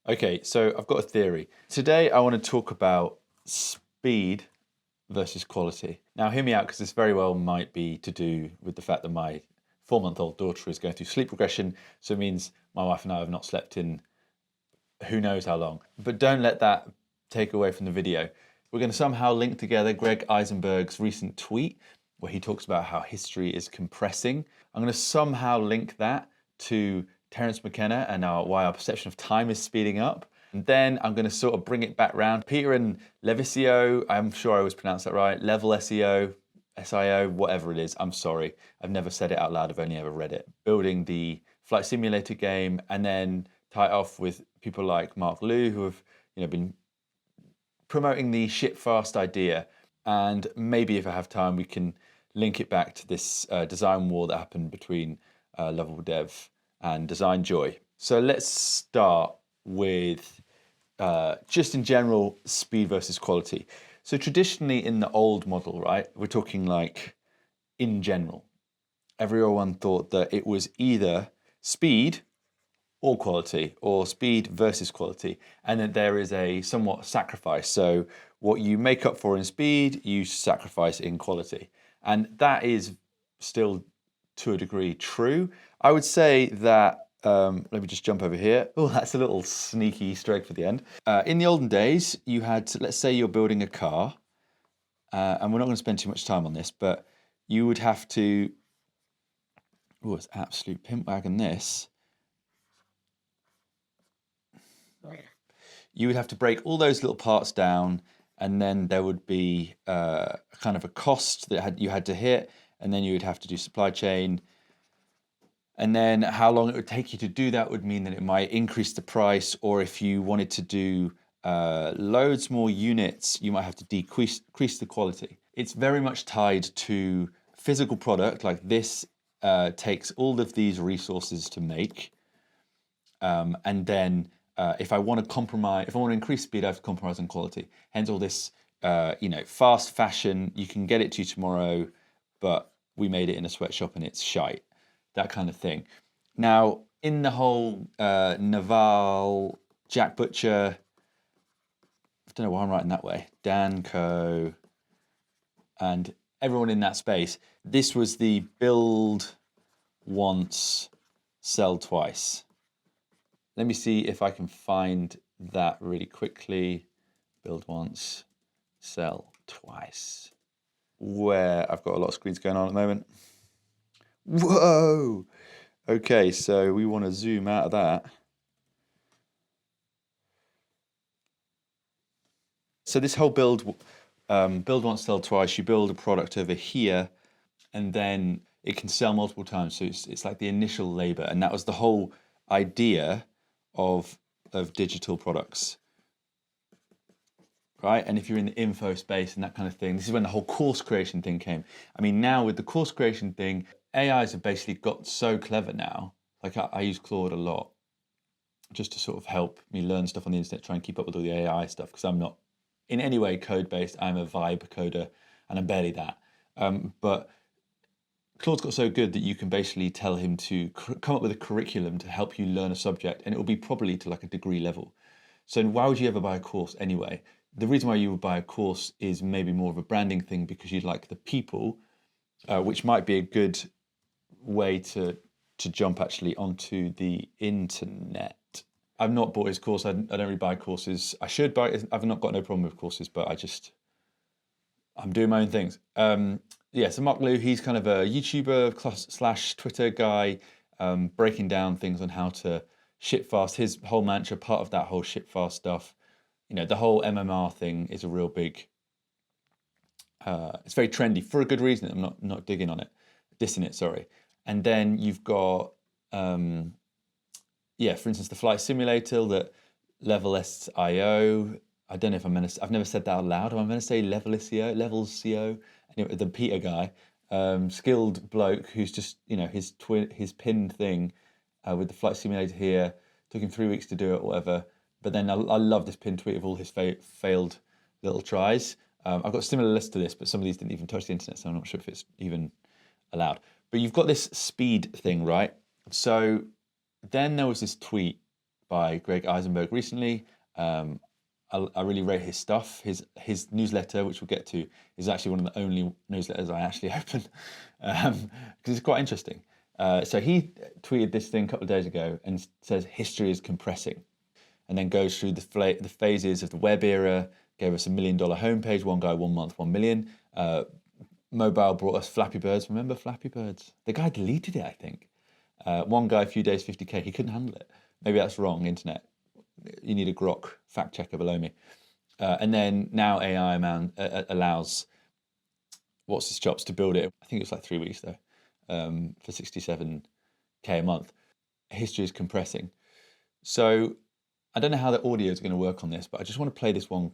Okay, so I've got a theory. Today I want to talk about speed versus quality. Now, hear me out because this very well might be to do with the fact that my 4-month-old daughter is going through sleep regression. So it means my wife and I have not slept in who knows how long. But don't let that take away from the video. We're going to somehow link together Greg Isenberg's recent tweet where he talks about how history is compressing. I'm going to somehow link that to Terence McKenna and why our perception of time is speeding up. And then I'm going to sort of bring it back round. Peter and Levisio, I'm sure I always pronounce that right. Level SEO, SIO, whatever it is. I'm sorry. I've never said it out loud. I've only ever read it. Building the flight simulator game and then tie it off with people like Mark Liu who have been promoting the ship fast idea. And maybe if I have time, we can link it back to this design war that happened between Level Dev and Design Joy. So let's start with just in general speed versus quality. So traditionally in the old model, right, we're talking like in general, everyone thought that it was either speed or quality, or speed versus quality, and that there is a somewhat sacrifice. So what you make up for in speed, you sacrifice in quality. And that is still to a degree true. I would say that, let me just jump over here. Oh, that's a little sneaky Easter egg for the end. In the olden days, you had, let's say you're building a car, and we're not going to spend too much time on this, but you would have to, oh, it's absolute pimp wagon this. You would have to break all those little parts down, and then there would be kind of a cost that you had to hit, and then you would have to do supply chain. And then how long it would take you to do that would mean that it might increase the price, or if you wanted to do loads more units, you might have to decrease the quality. It's very much tied to physical product, like this takes all of these resources to make, and then if I want to compromise, if I want to increase speed, I have to compromise on quality. Hence all this, fast fashion. You can get it to you tomorrow, but we made it in a sweatshop and it's shite. That kind of thing. Now, in the whole Naval, Jack Butcher, I don't know why I'm writing that way, Danco, and everyone in that space, this was the build once, sell twice. Let me see if I can find that really quickly. Build once, sell twice. Where I've got a lot of screens going on at the moment. Whoa! Okay, so we want to zoom out of that. So this whole build once, sell twice. You build a product over here, and then it can sell multiple times. So it's like the initial labor, and that was the whole idea of digital products, right? And if you're in the info space and that kind of thing, this is when the whole course creation thing came. I mean, now with the course creation thing, AIs have basically got so clever now. Like I use Claude a lot just to sort of help me learn stuff on the internet, try and keep up with all the AI stuff, because I'm not in any way code-based. I'm a vibe coder, and I'm barely that. But Claude's got so good that you can basically tell him to come up with a curriculum to help you learn a subject, and it will be probably to like a degree level. So why would you ever buy a course anyway? The reason why you would buy a course is maybe more of a branding thing, because you like the people, which might be a good way to jump actually onto the internet. I've not bought his course. I don't really buy courses. I should buy it. I've not got no problem with courses, but I'm doing my own things. So Mark Liu, he's kind of a YouTuber / Twitter guy, breaking down things on how to ship fast. His whole mantra, part of that whole ship fast stuff, the whole MMR thing is a real big, it's very trendy for a good reason. I'm not digging on it, dissing it, sorry. And then you've got, for instance, the flight simulator, that Level SIO. I don't know if I've never said that out loud. Am I meant to say Level SEO? Anyway, the Peter guy, skilled bloke who's just, his pin thing with the flight simulator here, took him 3 weeks to do it, or whatever. But then I love this pin tweet of all his failed little tries. I've got a similar list to this, but some of these didn't even touch the internet, so I'm not sure if it's even allowed. But you've got this speed thing, right? So then there was this tweet by Greg Isenberg recently. I really rate his stuff. His newsletter, which we'll get to, is actually one of the only newsletters I actually open because it's quite interesting. So he tweeted this thing a couple of days ago and says history is compressing, and then goes through the phases of the web era. Gave us $1 million homepage. One guy, 1 month, 1 million. Mobile brought us Flappy Birds. Remember Flappy Birds? The guy deleted it, I think. One guy, a few days, 50K. He couldn't handle it. Maybe that's wrong, internet. You need a grok fact checker below me. And then now AI allows what's his chops to build it. I think it was like 3 weeks though, for 67K a month. History is compressing. So I don't know how the audio is going to work on this, but I just want to play this one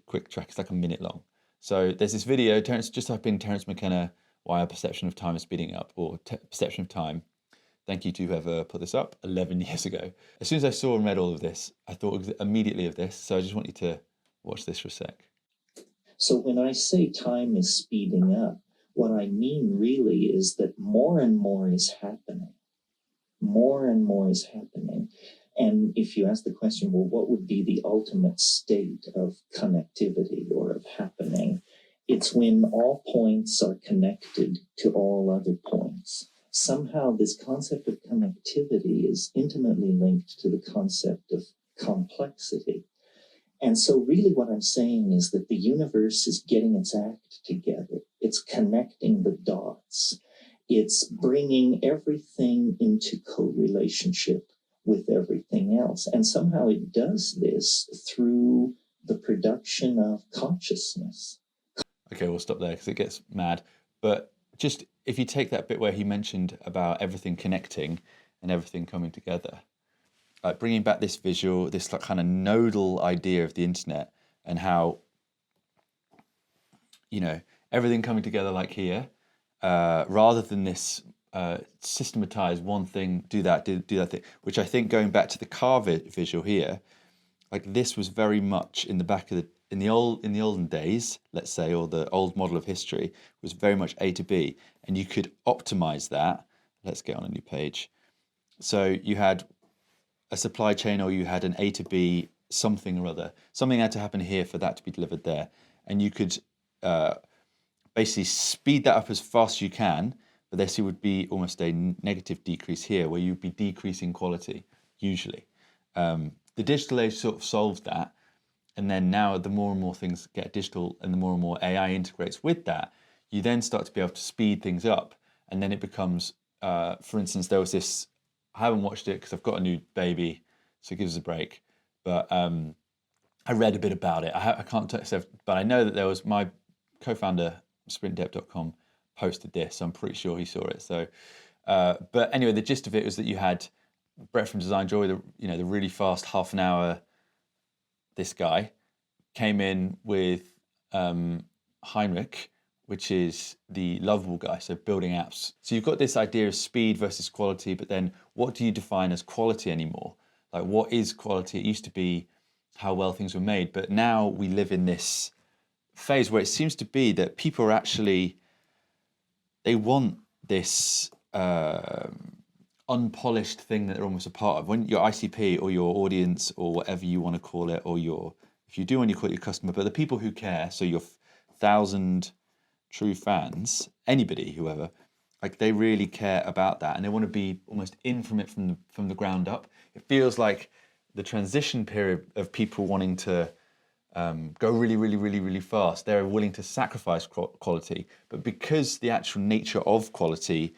quick track. It's like a minute long. So there's this video. Terence, just type in Terence McKenna, why our perception of time is speeding up, or perception of time. Thank you to whoever put this up 11 years ago. As soon as I saw and read all of this, I thought immediately of this. So I just want you to watch this for a sec. So when I say time is speeding up, what I mean really is that more and more is happening. More and more is happening. And if you ask the question, well, what would be the ultimate state of connectivity or of happening? It's when all points are connected to all other points. Somehow this concept of connectivity is intimately linked to the concept of complexity. And so really what I'm saying is that the universe is getting its act together. It's connecting the dots. It's bringing everything into co-relationship with everything else. And somehow it does this through the production of consciousness. Okay, we'll stop there because it gets mad. But just if you take that bit where he mentioned about everything connecting and everything coming together, like bringing back this visual, this like kind of nodal idea of the internet and how, you know, everything coming together like here, rather than this systematize one thing, do that thing, which I think going back to the car visual here, like this was very much in the back of in the olden days, let's say, or the old model of history was very much A to B, and you could optimize that. Let's get on a new page. So you had a supply chain, or you had an A to B something or other. Something had to happen here for that to be delivered there, and you could basically speed that up as fast as you can. But there would be almost a negative decrease here, where you'd be decreasing quality usually. The digital age sort of solved that. And then now the more and more things get digital and the more and more AI integrates with that, you then start to be able to speed things up. And then it becomes, for instance, there was this, I haven't watched it because I've got a new baby, so it gives us a break. But I read a bit about it. I can't tell you, but I know that there was my co-founder, sprintdep.com, posted this. So I'm pretty sure he saw it. So, but anyway, the gist of it was that you had Brett from Design Joy, the really fast half an hour. This guy came in with Heinrich, which is the lovable guy, so building apps. So you've got this idea of speed versus quality, but then what do you define as quality anymore? Like, what is quality? It used to be how well things were made, but now we live in this phase where it seems to be that people are actually, they want this unpolished thing that they're almost a part of. When your ICP or your audience or whatever you want to call it, or if you do want to call it your customer, but the people who care, so your 1,000 true fans, anybody, whoever, like they really care about that and they want to be almost in from it from the ground up. It feels like the transition period of people wanting to go really, really, really, really fast. They're willing to sacrifice quality, but because the actual nature of quality,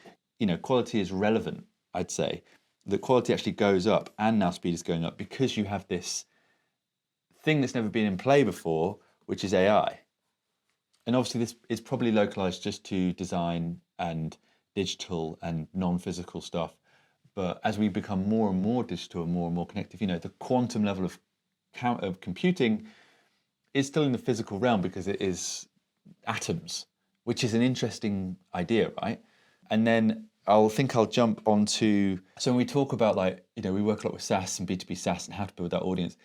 quality is relevant. I'd say the quality actually goes up, and now speed is going up because you have this thing that's never been in play before, which is AI. And obviously this is probably localized just to design and digital and non-physical stuff. But as we become more and more digital and more connected, the quantum level of computing is still in the physical realm because it is atoms, which is an interesting idea, right? And then I'll jump onto, so when we talk about we work a lot with SaaS and B2B SaaS and how to build that audience.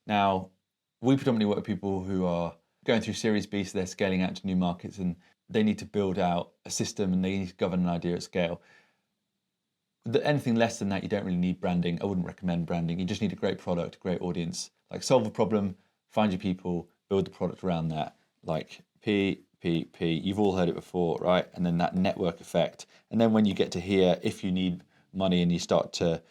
Now, we predominantly work with people who are going through Series B, so they're scaling out to new markets and they need to build out a system and they need to govern an idea at scale. anything less than that, you don't really need branding. I wouldn't recommend branding. You just need a great product, great audience. Like solve a problem, find your people, build the product around that. Like PPP, you've all heard it before, right? And then that network effect. And then when you get to here, if you need money and you start to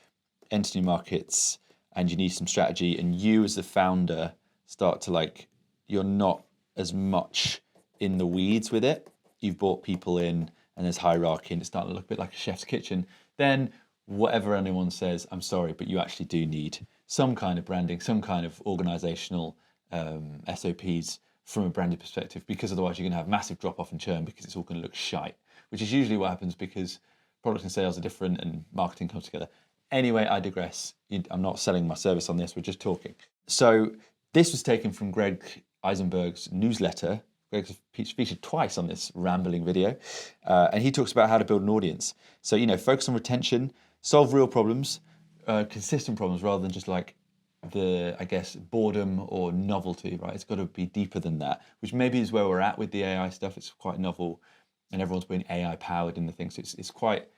enter new markets and you need some strategy, and you as the founder start to like, you're not as much in the weeds with it. You've brought people in and there's hierarchy and it's starting to look a bit like a chef's kitchen. Then whatever anyone says, I'm sorry, but you actually do need some kind of branding, some kind of organizational SOPs from a branded perspective, because otherwise you're going to have massive drop off and churn because it's all going to look shite, which is usually what happens because product and sales are different and marketing comes together. Anyway, I digress. I'm not selling my service on this, we're just talking. So this was taken from Greg Isenberg's newsletter. Greg's featured twice on this rambling video, and he talks about how to build an audience. So, focus on retention, solve real problems, consistent problems, rather than just like boredom or novelty, right? It's got to be deeper than that, which maybe is where we're at with the AI stuff. It's quite novel, and everyone's being AI powered in the things. So it's quite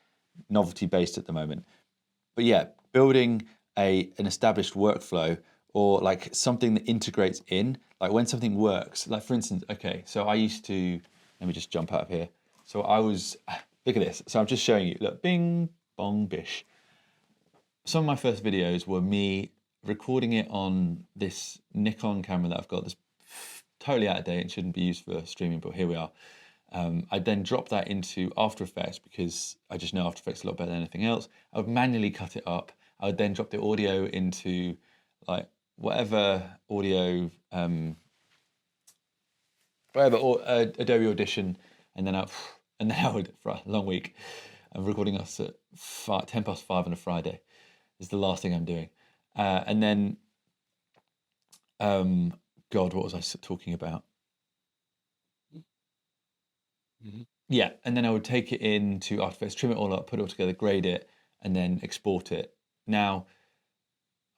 novelty based at the moment. But yeah, building an established workflow, or like something that integrates in, like when something works, like for instance, okay, so I used to, let me just jump out of here. So look at this. So I'm just showing you, look, bing, bong, bish. Some of my first videos were me recording it on this Nikon camera that I've got that's totally out of date and shouldn't be used for streaming, but here we are. I then drop that into After Effects because I just know After Effects a lot better than anything else. I would manually cut it up. I would then drop the audio into like whatever audio, Adobe Audition, and then I would, for a long week, I'm recording us at 5:10 on a Friday. Is the last thing I'm doing, and then, God, what was I talking about? Yeah, and then I would take it into After Effects, trim it all up, put it all together, grade it, and then export it. Now,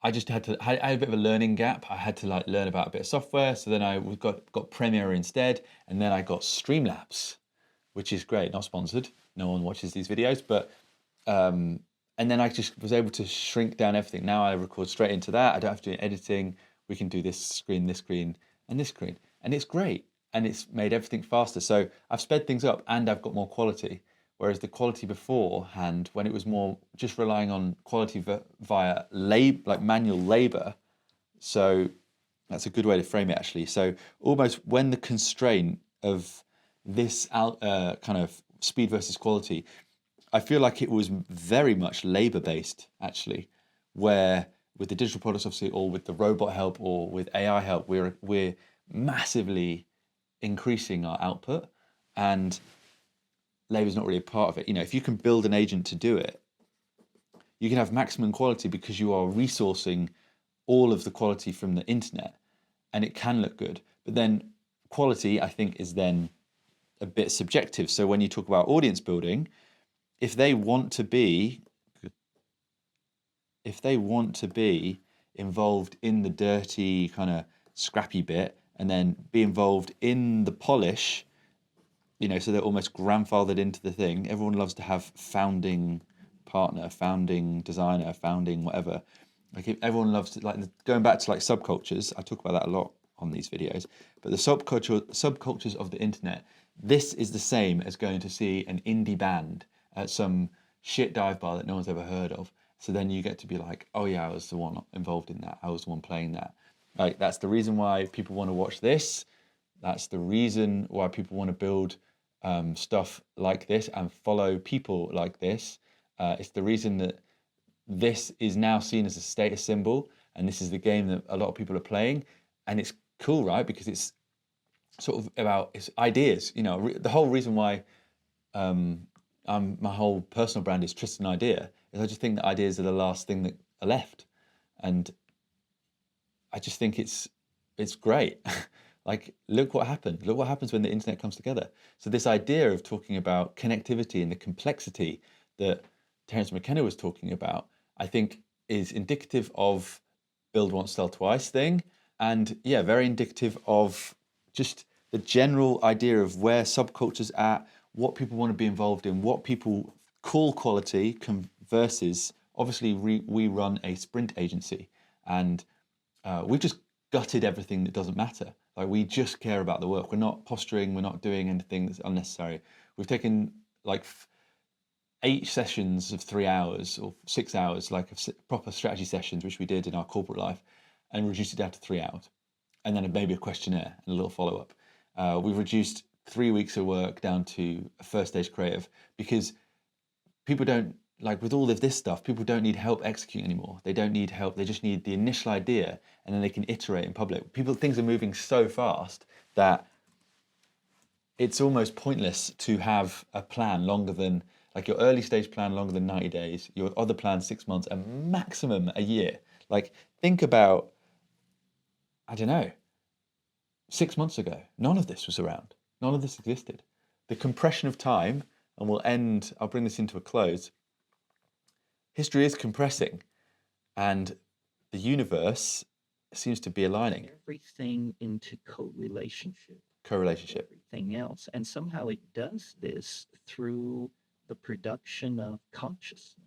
I just had a bit of a learning gap. I had to like learn about a bit of software. So then I got Premiere instead, and then I got Streamlabs, which is great. Not sponsored. No one watches these videos, but and then I just was able to shrink down everything. Now I record straight into that. I don't have to do editing. We can do this screen, and this screen, and it's great. And it's made everything faster. So I've sped things up, and I've got more quality. Whereas the quality beforehand, when it was more just relying on quality via manual labor, so that's a good way to frame it actually. So almost when the constraint of this kind of speed versus quality, I feel like it was very much labor based actually, where with the digital products obviously, or with the robot help, or with AI help, we're massively increasing our output, and labor's not really a part of it. If you can build an agent to do it, you can have maximum quality because you are resourcing all of the quality from the internet, and it can look good. But then quality, I think, is then a bit subjective. So when you talk about audience building, if they want to be involved in the dirty kind of scrappy bit, and then be involved in the polish, so they're almost grandfathered into the thing. Everyone loves to have founding partner, founding designer, founding whatever. Like everyone loves to, like, going back to like subcultures. I talk about that a lot on these videos. But the subcultures of the internet, this is the same as going to see an indie band at some shit dive bar that no one's ever heard of. So then you get to be like, oh yeah, I was the one involved in that. I was the one playing that. Like that's the reason why people want to watch this. That's the reason why people want to build stuff like this and follow people like this. It's the reason that this is now seen as a status symbol, and this is the game that a lot of people are playing, and it's cool, right? Because it's sort of about its ideas. The whole reason why my whole personal brand is Tristan Idea is I just think that ideas are the last thing that are left, and I just think it's great. Like, look what happened. Look what happens when the internet comes together. So this idea of talking about connectivity and the complexity that Terence McKenna was talking about, I think is indicative of build once, sell twice thing. And yeah, very indicative of just the general idea of where subculture's at, what people want to be involved in, what people call quality versus obviously we run a sprint agency, and we've just gutted everything that doesn't matter. Like, we just care about the work. We're not posturing. We're not doing anything that's unnecessary. We've taken like 8 sessions of 3 hours or 6 hours, like proper strategy sessions, which we did in our corporate life, and reduced it down to 3 hours, and then maybe a questionnaire and a little follow up. We've reduced 3 weeks of work down to a first stage creative, because people don't, like, with all of this stuff, people don't need help executing anymore. They don't need help. They just need the initial idea, and then they can iterate in public. Things are moving so fast that it's almost pointless to have a plan longer than, like, your early stage plan longer than 90 days, your other plan 6 months, and maximum a year. Like, think about, I don't know, 6 months ago, none of this was around. None of this existed. The compression of time, and I'll bring this into a close. History is compressing, and the universe seems to be aligning. Everything into correlationship. Everything else. And somehow it does this through the production of consciousness.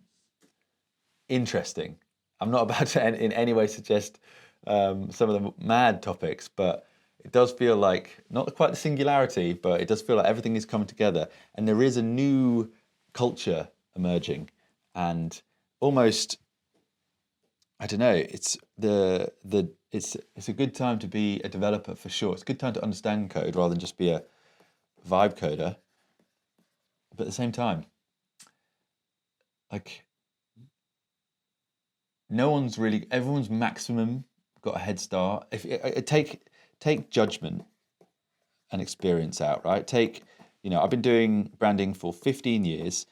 Interesting. I'm not about to in any way suggest some of the mad topics, but it does feel like, not quite the singularity, but it does feel like everything is coming together, and there is a new culture emerging, and almost, I don't know, it's it's a good time to be a developer for sure. It's a good time to understand code rather than just be a vibe coder. But at the same time, like, everyone's maximum got a head start. If take judgment and experience out, right? I've been doing branding for 15 years.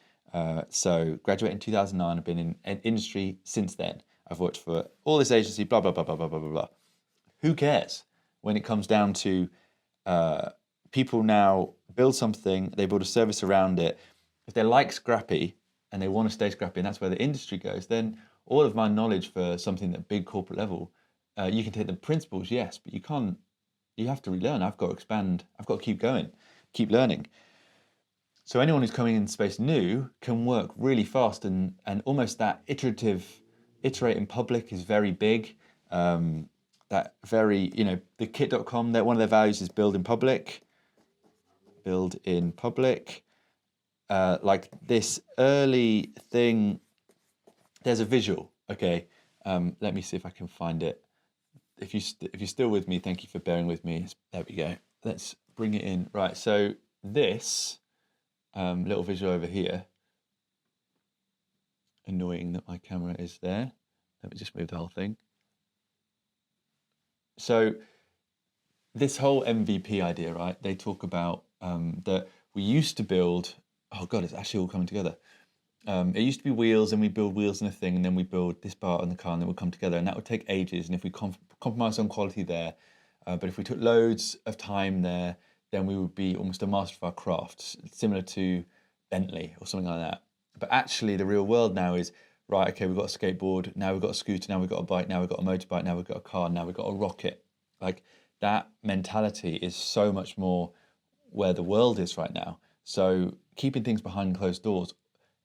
So graduated in 2009. I've been in industry since then. I've worked for all this agency, blah, blah, blah, blah, blah, blah, blah, blah. Who cares when it comes down to people now build something, they build a service around it. If they like scrappy and they want to stay scrappy, and that's where the industry goes, then all of my knowledge for something at big corporate level, you can take the principles, yes, but you have to relearn. I've got to expand. I've got to keep going, keep learning. So anyone who's coming in space new can work really fast, and almost that iterate in public is very big. That very, the kit.com, that one of their values is build in public. Build in public. Like this early thing, there's a visual. Okay, let me see if I can find it. If you're still with me, thank you for bearing with me. There we go. Let's bring it in. Right, so this little visual over here. Annoying that my camera is there. Let me just move the whole thing. So this whole MVP idea, right? They talk about that we used to build. Oh God, it's actually all coming together. It used to be wheels, and we build wheels in a thing, and then we build this part on the car, and then we'll come together, and that would take ages. And if we compromise on quality there, but if we took loads of time there, then we would be almost a master of our craft, similar to Bentley or something like that. But actually, the real world now is, right, okay, we've got a skateboard, now we've got a scooter, now we've got a bike, now we've got a motorbike, now we've got a car, now we've got a rocket. Like, that mentality is so much more where the world is right now. So keeping things behind closed doors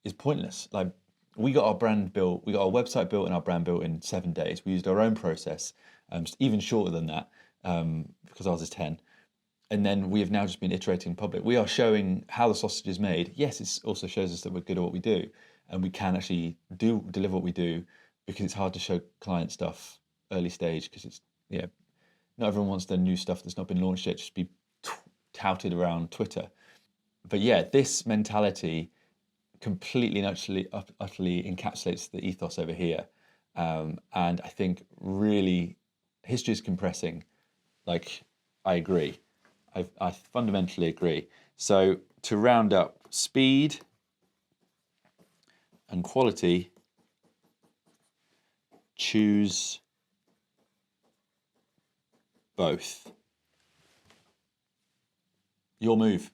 is pointless. Like, we got our brand built, we got our website built and our brand built in 7 days. We used our own process, even shorter than that, because ours is 10. And then we have now just been iterating in public. We are showing how the sausage is made. Yes, it also shows us that we're good at what we do, and we can actually deliver what we do, because it's hard to show client stuff early stage, because it's, not everyone wants their new stuff that's not been launched yet just be touted around Twitter. But yeah, this mentality completely and utterly encapsulates the ethos over here. And I think really history is compressing. Like, I agree. I fundamentally agree. So to round up, speed and quality, choose both. Your move.